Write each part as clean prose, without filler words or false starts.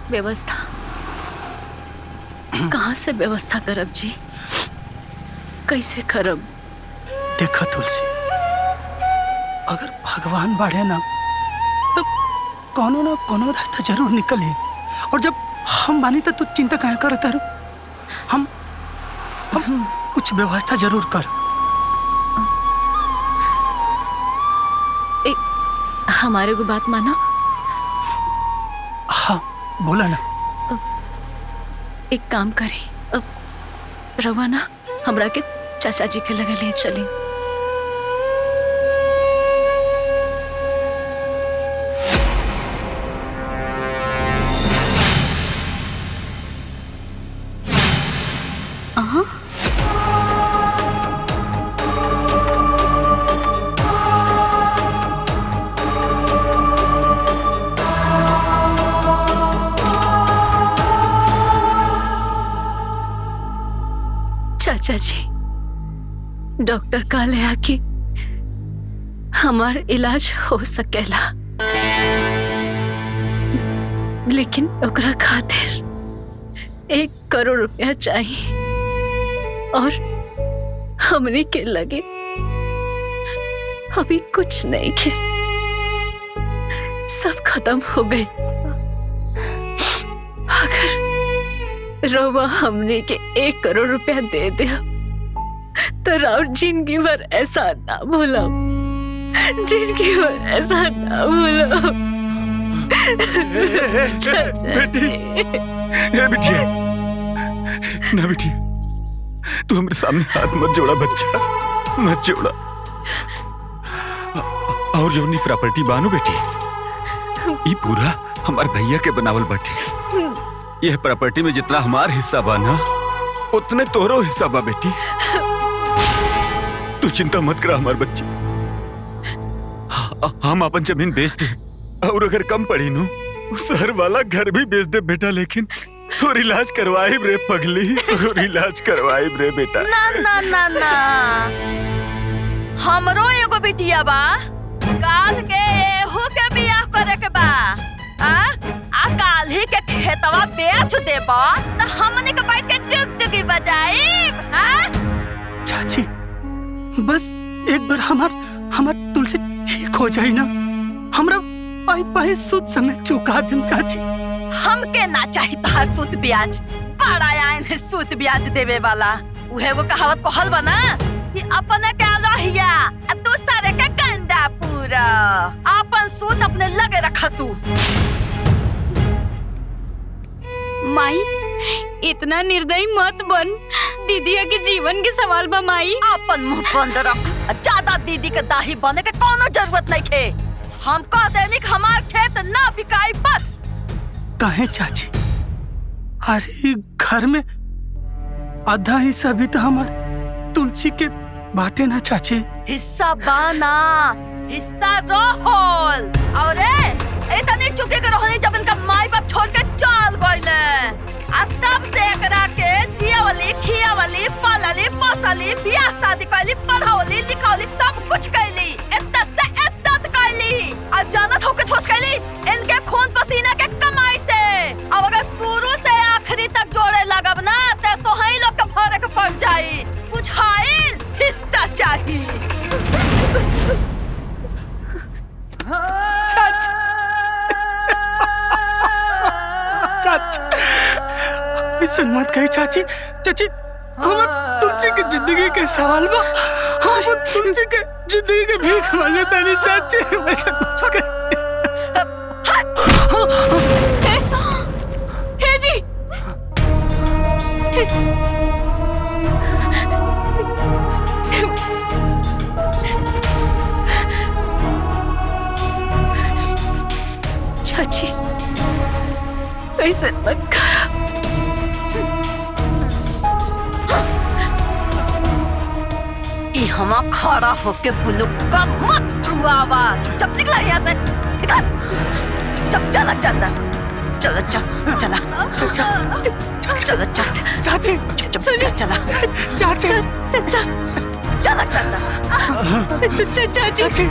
व्यवस्था कहाँ से व्यवस्था करब जी? कैसे करब? देखा तुलसी, अगर भगवान बाढ़े ना तो कोनो ना कोनो रास्ता जरूर निकली। और जब हम बानी तो तू चिंता काहे करत तारू? हम कुछ व्यवस्था जरूर कर। हमारे को बात मानो। हाँ बोला ना। एक काम करें, रवा ना हमरा के चाचा जी के लगे ले चली। चाचा जी, डॉक्टर कहले है कि हमार इलाज हो सकेला, लेकिन ओकरा खातिर 1 करोड़ रुपया चाहिए और हमने के लगे अभी कुछ नहीं के, सब खत्म हो गए। अगर रोवा हमने के 1 करोड़ रुपया दे दे तो राउर जिंदगी भर ऐसा ना भूलो, जिंदगी भर ऐसा ना भूलो। बेटी, ये बिटिया, ना बेटी, तू हमारे सामने हाथ मत जोड़ा बच्चा, मत जोड़ा। और जो नहीं प्रॉपर्टी बानू बेटी, ये पूरा हमारे भैया के बनावल बाटे। यह प्रॉपर्टी में जितना हमार हिस्सा बा ना, उतने तोरो हिस्सा बा बेटी। तू चिंता मत करा हमार बच्चे, हम अपन जमीन बेच दे, और अगर कम पड़ी नु शहर वाला घर भी बेच दे बेटा, लेकिन तोर इलाज करवाई रे पगली, तोर इलाज करवाई रे बेटा। ना ना ना ना, हमरो एगो बिटिया बा, काल के एहू के बियाह करे के बा। काल ही के खेतवा बेच देबा तो हमने के बैठ के टुकटुकी बजाइब। चाची, बस एक बार हमार तुलसी ठीक हो जाए ना, हमरा पाई सूद समय चुका देम चाची। हमके ना चाही तार सूद ब्याज, बड़ा आइन है सूद ब्याज देवे वाला। उहे वो कहावत कहल बा ना कि अपने के लहिया दूसरे के कंडा पूरा, अपन सूद अपने लगे रखा तू। माई, इतना निर्दयी मत बन, दीदिया के जीवन के सवाल बा माई। अपन मुंह बंद रख, ज्यादा दीदी के दाही बने के कोनो जरूरत नहीं थे। हम कह देनी कि हमार खेत ना बिकाई बस। काहे चाची? अरे घर में आधा हिस्सा भी तो हमार तुलसी के बाटे ना चाची। हिस्सा बाना, हिस्सा रोहल। और इतनी चुके के रोहनी जब इनका माई बाप छोड़ के चल गइले, तब से एकरा के जियावली, खियावली, पालली, पोसली, बियाह शादी कैली, पढ़ावली, लिखावली, सब कुछ कैली, इज्जत से इज्जत कैली, और जानत हो के ठोस कैली इनके खून पसीना के कमाई से। अब अगर शुरू से आखिरी तक जोड़े लगब ना तो ही लोग के भरे के पड़ जाई। बुझाइल? हिस्सा चाहिए। ऐसा मत कही चाची। चाची, हमार तुलसी की जिंदगी के सवाल बा, हम तुलसी के जिंदगी के भीख मांगे तानी चाची। ऐसा मत कही। हे जी, चाची, ऐसा मत करा। हमा खड़ा होके बुलुक्का मत छुआवा। चुपचाप निकला यहाँ से, निकल। चुपचाप चला चंदर, चला चला चला चला चाची, चुपचाप चला चाची, चला चंदर। चाची,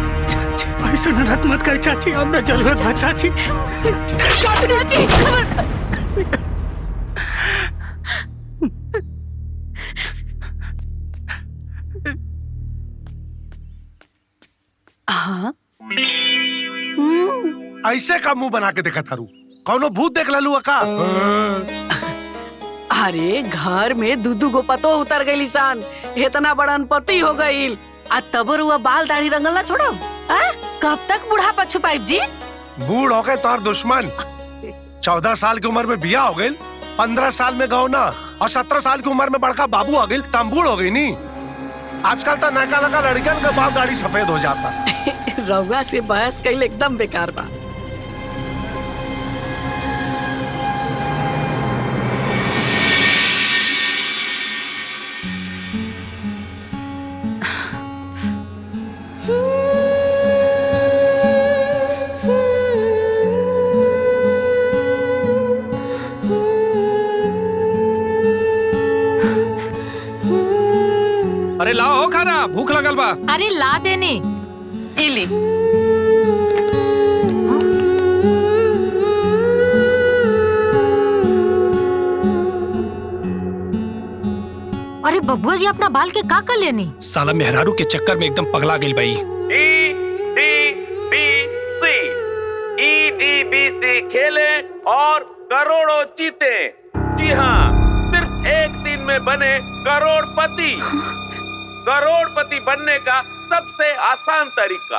ऐसा नरक मत कर चाची, हमरा जरूरत है चाची। चाची, हाँ ऐसे का मुंह बना के देखा थारू, कौनो भूत देख ललू का? अरे घर में दूधू गो पतो उतर गई लिसान, इतना बड़न पति हो गई, आ तबर हुआ बाल दाढ़ी रंगल ना छोड़ो। कब तक बुढ़ापा छुपाई जी? बूढ़ हो गए तोहर दुश्मन। 14 साल की उम्र में बिया हो गई, 15 साल में गौना और 17 साल की उम्र में बड़का बाबू हो गई, तम बूढ़ हो गई नी। आजकल तो नका नका लड़कन का बाल दाढ़ी सफेद हो जाता। रउआ से बहस कईल एकदम बेकार बा। अरे लाओ हो खाना, भूख लगल बा। अरे ला देने। इली अरे बबुआ जी अपना बाल के का कर लेनी? साला मेहरारू के चक्कर में एकदम पगला गई भाई। EDBC खेले और करोड़ों जीते। जी हाँ, सिर्फ एक दिन में बने करोड़पति। करोड़पति बनने का सबसे आसान तरीका,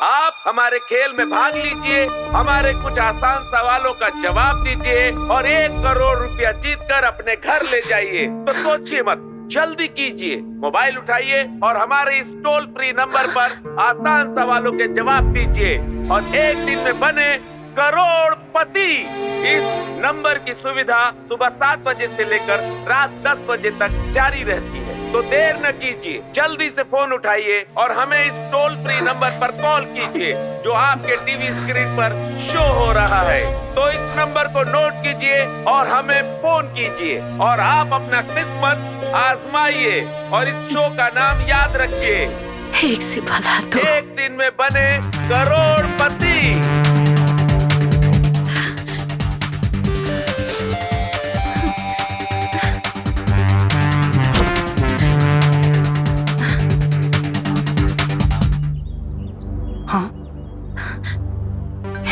आप हमारे खेल में भाग लीजिए, हमारे कुछ आसान सवालों का जवाब दीजिए और 1 करोड़ रुपया जीतकर अपने घर ले जाइए। तो सोचिए मत, जल्दी कीजिए, मोबाइल उठाइए और हमारे इस टोल फ्री नंबर पर आसान सवालों के जवाब दीजिए और एक दिन में बने करोड़पति। इस नंबर की सुविधा सुबह 7 बजे से लेकर रात 10 बजे तक जारी रहती है, तो देर न कीजिए, जल्दी से फोन उठाइए और हमें इस टोल फ्री नंबर पर कॉल कीजिए जो आपके टीवी स्क्रीन पर शो हो रहा है। तो इस नंबर को नोट कीजिए और हमें फोन कीजिए और आप अपना किस्मत आजमाइए और इस शो का नाम याद रखिए, एक से भला तो। एक दिन में बने करोड़पति।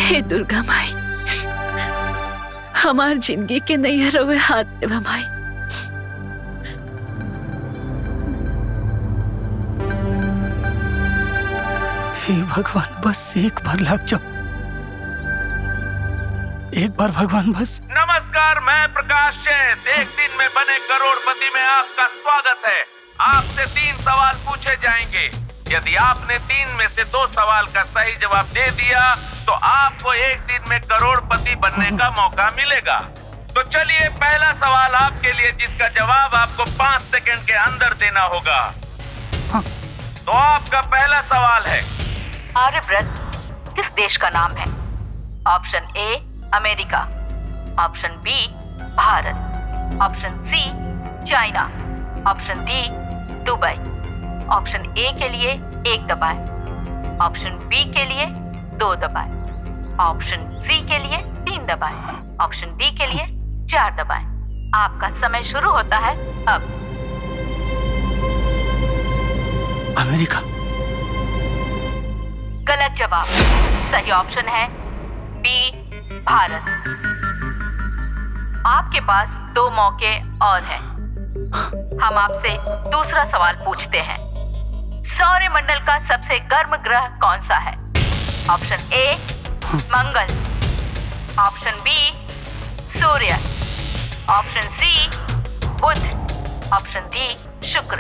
हे दुर्गा माई, हमार जिंदगी के नैहरों में हाथ देवा माई। हे भगवान, बस एक बार लग जाओ, एक बार भगवान बस। नमस्कार, मैं प्रकाश चैत। एक दिन में बने करोड़पति में आपका स्वागत है। आपसे 3 सवाल पूछे जाएंगे। यदि आपने 3 में से 2 सवाल का सही जवाब दे दिया तो आपको एक दिन में करोड़पति बनने का मौका मिलेगा। तो चलिए, पहला सवाल आपके लिए जिसका जवाब आपको 5 सेकंड के अंदर देना होगा। तो आपका पहला सवाल है, आर्यव्रत किस देश का नाम है? Option A America, option B Bharat, option C China, option D Dubai. Option A के लिए 1 दबाएं, ऑप्शन बी के लिए 2 दबाएं, ऑप्शन सी के लिए 3 दबाएं, ऑप्शन डी के लिए 4 दबाएं। आपका समय शुरू होता है अब। अमेरिका। गलत जवाब। सही ऑप्शन है बी भारत। आपके पास 2 मौके और हैं। हम आपसे दूसरा सवाल पूछते हैं, सौरमंडल का सबसे गर्म ग्रह कौन सा है? ऑप्शन ए मंगल, ऑप्शन बी सूर्य, ऑप्शन सी बुध, ऑप्शन डी शुक्र।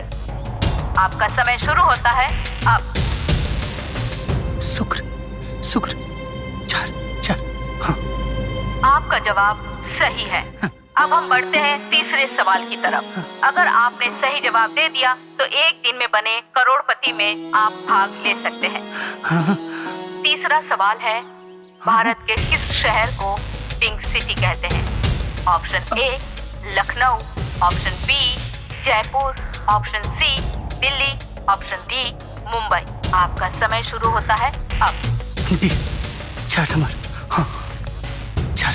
आपका समय शुरू होता है अब। शुक्र, शुक्र, 4। हाँ। आपका जवाब सही है। अब हम बढ़ते हैं तीसरे सवाल की तरफ। अगर आपने सही जवाब दे दिया तो एक दिन में बने करोड़पति में आप भाग ले सकते हैं। तीसरा सवाल है, भारत के किस शहर को पिंक सिटी कहते हैं? Option A Lucknow, option B Jaipur, option C Delhi, option D Mumbai. आपका समय शुरू होता है अब। D 4 number. हाँ 4।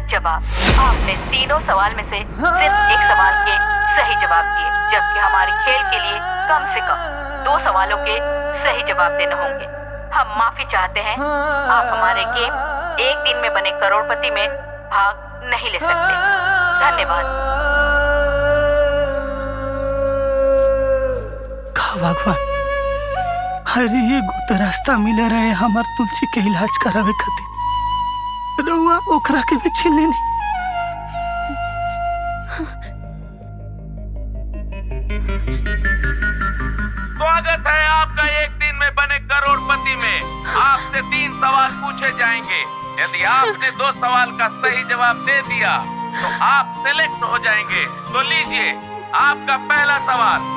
गलत जवाब। आपने तीनों सवाल में से सिर्फ एक सवाल के सही जवाब दिए, जबकि हमारे खेल के लिए कम से कम 2 सवालों के सही जवाब देने होंगे। हम माफी चाहते हैं, आप हमारे गेम एक दिन में बने करोड़पति में भाग नहीं ले सकते। धन्यवाद। भगवान, अरे ये गुत रास्ता मिले रहे हमार तुलसी के इलाज करावे खातिर, रउआ ओकरा के भी छीन लेनी। स्वागत है आपका एक दिन में बने करोड़पति में। आपसे 3 सवाल पूछे जाएंगे। यदि आपने 2 सवाल का सही जवाब दे दिया तो आप सिलेक्ट हो जाएंगे। तो लीजिए आपका पहला सवाल।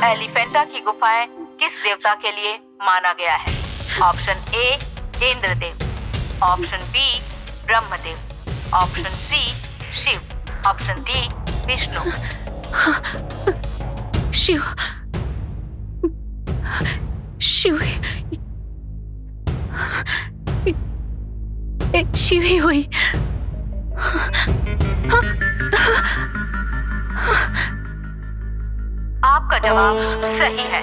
एलिफेंटा की गुफाएं किस देवता के लिए माना गया है? Option A Indradev, option B Brahmadev, option C Shiv, option D Vishnu. Shiv Shiv Shiv ही हुई। आपका जवाब सही है।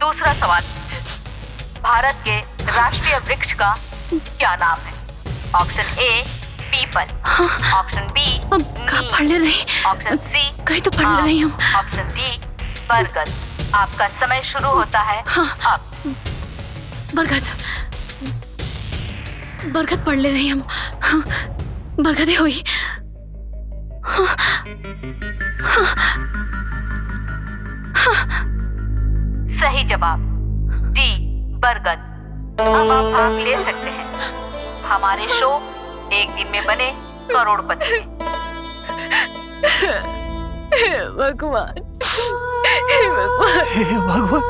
दूसरा सवाल, भारत के राष्ट्रीय वृक्ष का क्या नाम है? ऑप्शन ए पीपल, ऑप्शन बी नीम, पढ़ ले रही, ऑप्शन सी कहीं तो पढ़ ले रही हूँ, ऑप्शन डी बरगद। आपका समय शुरू होता है अब। बरगद, बरगद पढ़ ले रही हम। बरगद हुई। सही जवाब डी बरगद। अब आप भाग ले सकते हैं हमारे शो एक दिन में बने करोड़पति में। भगवान, हे भगवान, हे भगवान,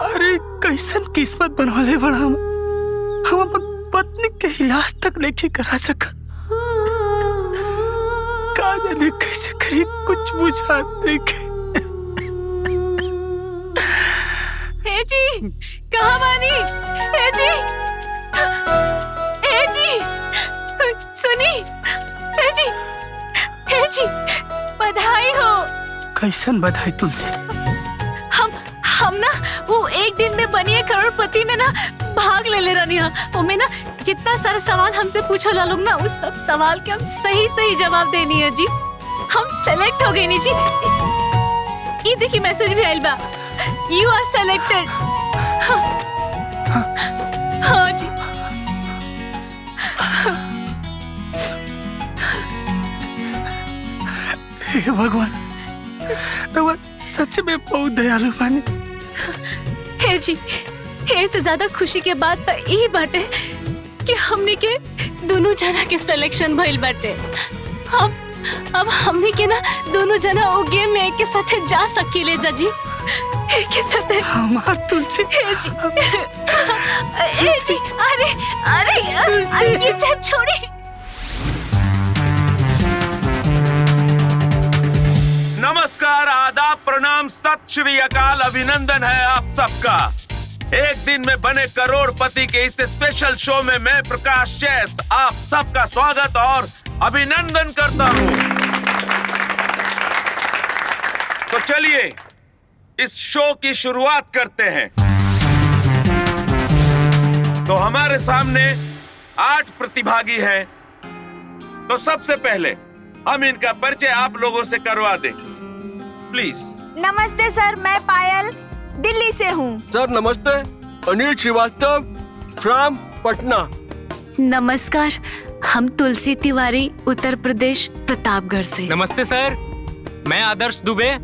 अरे कैसन किस्मत बनवाले बड़ा हम अपन पत्नी के इलाज तक नहीं करा सकत। का जाने कैसे करी, कुछ बुझा देखे। हे जी, कहाँ बानी? हे जी, हे जी, सुनी, हे जी, बधाई हो। कैसन बधाई तुलसी? हम ना वो एक दिन में बनिए करोड़पति में ना भाग ले रही। वो में ना जितना सारे सवाल हमसे पूछो ला लोग ना, उस सब सवाल के हम सही जवाब देनी है जी। हम सेलेक्ट हो गए नी जी। ये देखिए मैसेज भी आइल बा, यू आर सेलेक्टेड। हाँ जी। हे भगवान, सच में बहुत दयालु बानी। हे जी, हे से ज्यादा खुशी के बात तो यही बाटे कि हमने के दोनों जना के सिलेक्शन भइल बाटे। अब हमने के ना दोनों जना वो गेम में एक के साथे जा सकीले जी। एक के साथे हमार तुलसी। हे जी, हे जी, अरे ये सब छोड़ी। नमस्कार, आदाब, प्रणाम, सत श्री अकाल। अभिनंदन है आप सबका। एक दिन में बने करोड़पति के इस स्पेशल शो में मैं प्रकाश चैस आप सबका स्वागत और अभिनंदन करता हूँ। तो चलिए इस शो की शुरुआत करते हैं। तो हमारे सामने 8 प्रतिभागी हैं। तो सबसे पहले हम इनका परिचय आप लोगों से करवा दें, प्लीज। नमस्ते सर, मैं पायल दिल्ली से हूँ। सर नमस्ते, अनिल श्रीवास्तव फ्रॉम पटना। नमस्कार, हम तुलसी तिवारी उत्तर प्रदेश प्रतापगढ़ से। नमस्ते सर, मैं आदर्श दुबे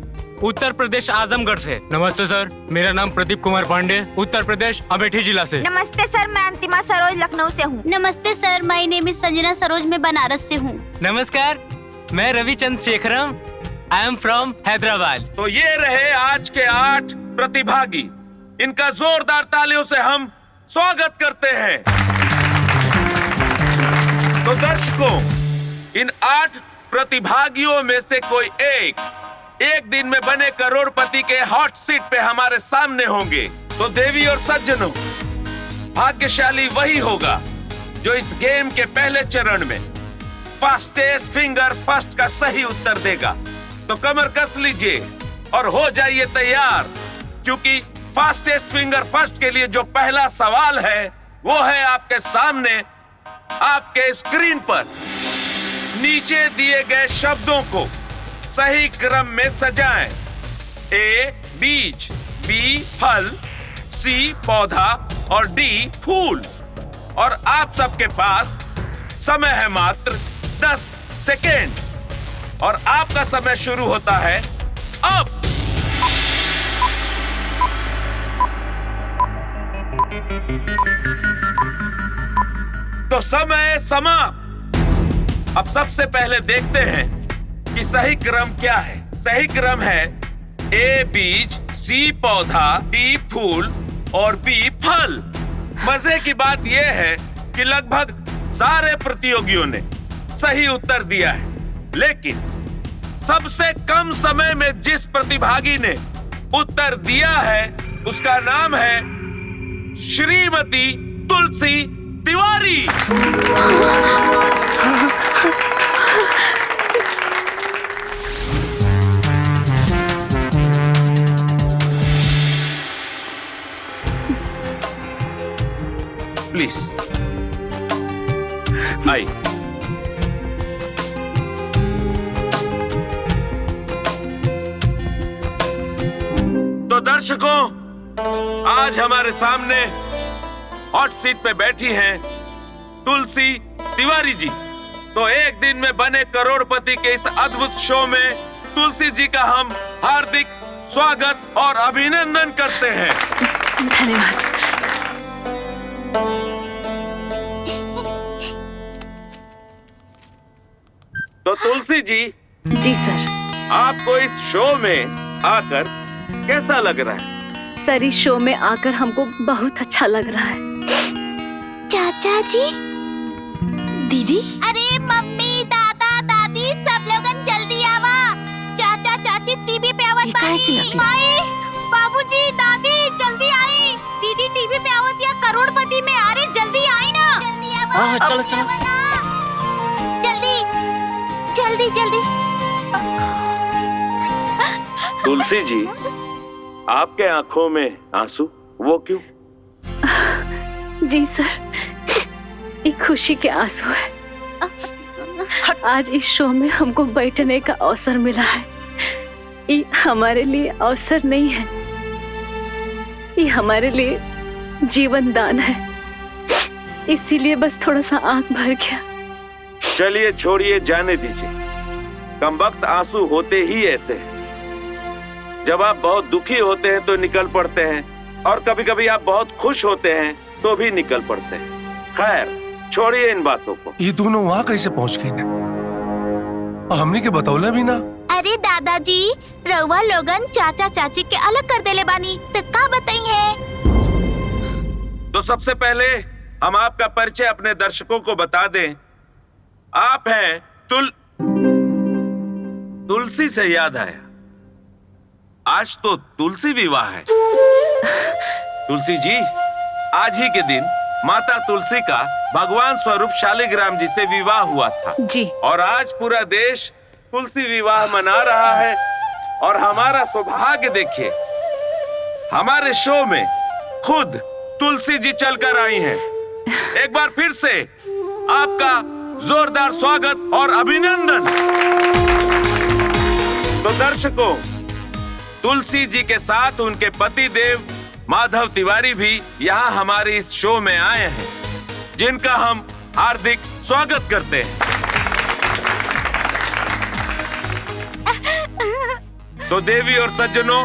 उत्तर प्रदेश आजमगढ़ से। नमस्ते सर, मेरा नाम प्रदीप कुमार पांडे उत्तर प्रदेश अमेठी जिला से। नमस्ते सर, मैं अंतिमा सरोज लखनऊ से हूँ। नमस्ते sir, my name is Sanjana Saroj, मैं बनारस से हूँ। नमस्कार, मैं Ravi Chandrasekharam, I am from Hyderabad. तो ये रहे आज के 8 प्रतिभागी। इनका जोरदार तालियों से हम स्वागत करते हैं। तो दर्शकों, इन 8 प्रतिभागियों में से कोई एक दिन में बने करोड़पति के हॉट सीट पे हमारे सामने होंगे। तो देवी और सज्जनों, भाग्यशाली वही होगा जो इस गेम के पहले चरण में फास्टेस्ट फिंगर फर्स्ट का सही उत्तर देगा। तो कमर कस लीजिए और हो जाइए तैयार, क्योंकि फास्टेस्ट फिंगर फर्स्ट के लिए जो पहला सवाल है वो है आपके सामने, आपके स्क्रीन पर। नीचे दिए गए शब्दों को सही क्रम में सजाएं। ए बीज, बी फल, सी पौधा और डी फूल। और आप सबके पास समय है मात्र 10 सेकेंड और आपका समय शुरू होता है अब। तो समय समाप्त। अब सबसे पहले देखते हैं कि सही क्रम क्या है। सही क्रम है ए बीज, सी पौधा, डी फूल और बी फल। मजे की बात यह है कि लगभग सारे प्रतियोगियों ने सही उत्तर दिया है, लेकिन सबसे कम समय में जिस प्रतिभागी ने उत्तर दिया है उसका नाम है श्रीमती तुलसी तिवारी। प्लीज आई। तो दर्शकों, आज हमारे सामने हॉट सीट पे बैठी हैं तुलसी तिवारी जी। तो एक दिन में बने करोड़पति के इस अद्भुत शो में तुलसी जी का हम हार्दिक स्वागत और अभिनंदन करते हैं। धन्यवाद। तो तुलसी जी। जी सर। आपको इस शो में आकर कैसा लग रहा है? सर, इस शो में आकर हमको बहुत अच्छा लग रहा है। चाचा जी, दीदी, अरे मम्मी, दादा, दादी, सब लोगन जल्दी आवा। चाचा चाची टीवी पे आवत बानी। माई, बाबूजी, दादी जल्दी आई। दीदी टीवी पे आवत या करोड़पति में आ रही, जल्दी आई ना। जल्दी आवा। हाँ, चलो चलो। जल्दी जल्दी जल्दी। तुलसी जी, आपके आंखों में आंसू, वो क्यों? जी सर, ये खुशी के आंसू है। आज इस शो में हमको बैठने का अवसर मिला है। ये हमारे लिए अवसर नहीं है, ये हमारे लिए जीवन दान है। इसीलिए बस थोड़ा सा आंख भर गया। चलिए छोड़िए, जाने दीजिए। कमबख्त आंसू होते ही ऐसे हैं। जब आप बहुत दुखी होते हैं तो निकल पड़ते हैं, और कभी कभी आप बहुत खुश होते हैं तो भी निकल पड़ते हैं। खैर, छोड़िए इन बातों को। ये दोनों वहाँ कैसे पहुँच गए ना? हमने के बतौला भी ना। अरे दादाजी, रउआ लोगन चाचा चाची के अलग कर देले बानी, तो का बताई है? तो सबसे पहले हम आपका परिचय अपने दर्शकों को बता दें। आप हैं तुलसी से याद आया, आज तो तुलसी विवाह है। तुलसी जी, आज ही के दिन माता तुलसी का भगवान स्वरूप शालिग्राम जी से विवाह हुआ था जी। और आज पूरा देश तुलसी विवाह मना रहा है। और हमारा सौभाग्य देखिए, हमारे शो में खुद तुलसी जी चलकर आई हैं। एक बार फिर से आपका जोरदार स्वागत और अभिनंदन। तो दर्शकों, तुलसी जी के साथ उनके पति देव माधव तिवारी भी यहाँ हमारे इस शो में आए हैं, जिनका हम हार्दिक स्वागत करते हैं। तो देवी और सज्जनों,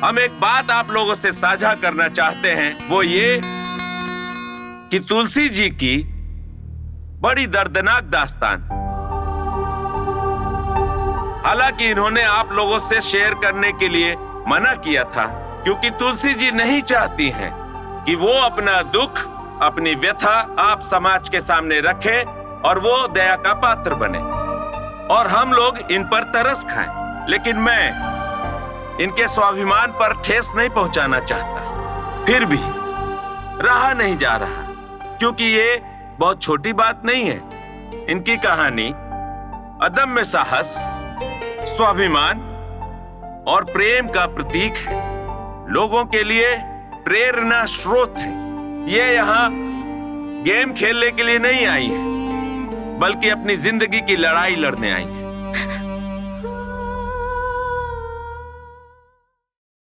हम एक बात आप लोगों से साझा करना चाहते हैं, वो ये कि तुलसी जी की बड़ी दर्दनाक दास्तान। हालांकि इन्होंने आप लोगों से शेयर करने के लिए मना किया था, क्योंकि तुलसी जी नहीं चाहती हैं कि वो अपना दुख, अपनी व्यथा आप समाज के सामने रखें और वो दया का पात्र बने और हम लोग इन पर तरस खाएं। लेकिन मैं इनके स्वाभिमान पर ठेस नहीं पहुंचाना चाहता। फिर भी रहा नहीं जा रहा, क्योंकि ये बहुत छोटी बात नहीं है। इनकी कहानी अदम्य साहस, स्वाभिमान और प्रेम का प्रतीक है। लोगों के लिए प्रेरणा स्रोत है। ये यहाँ गेम खेलने के लिए नहीं आई है, बल्कि अपनी जिंदगी की लड़ाई लड़ने आई है।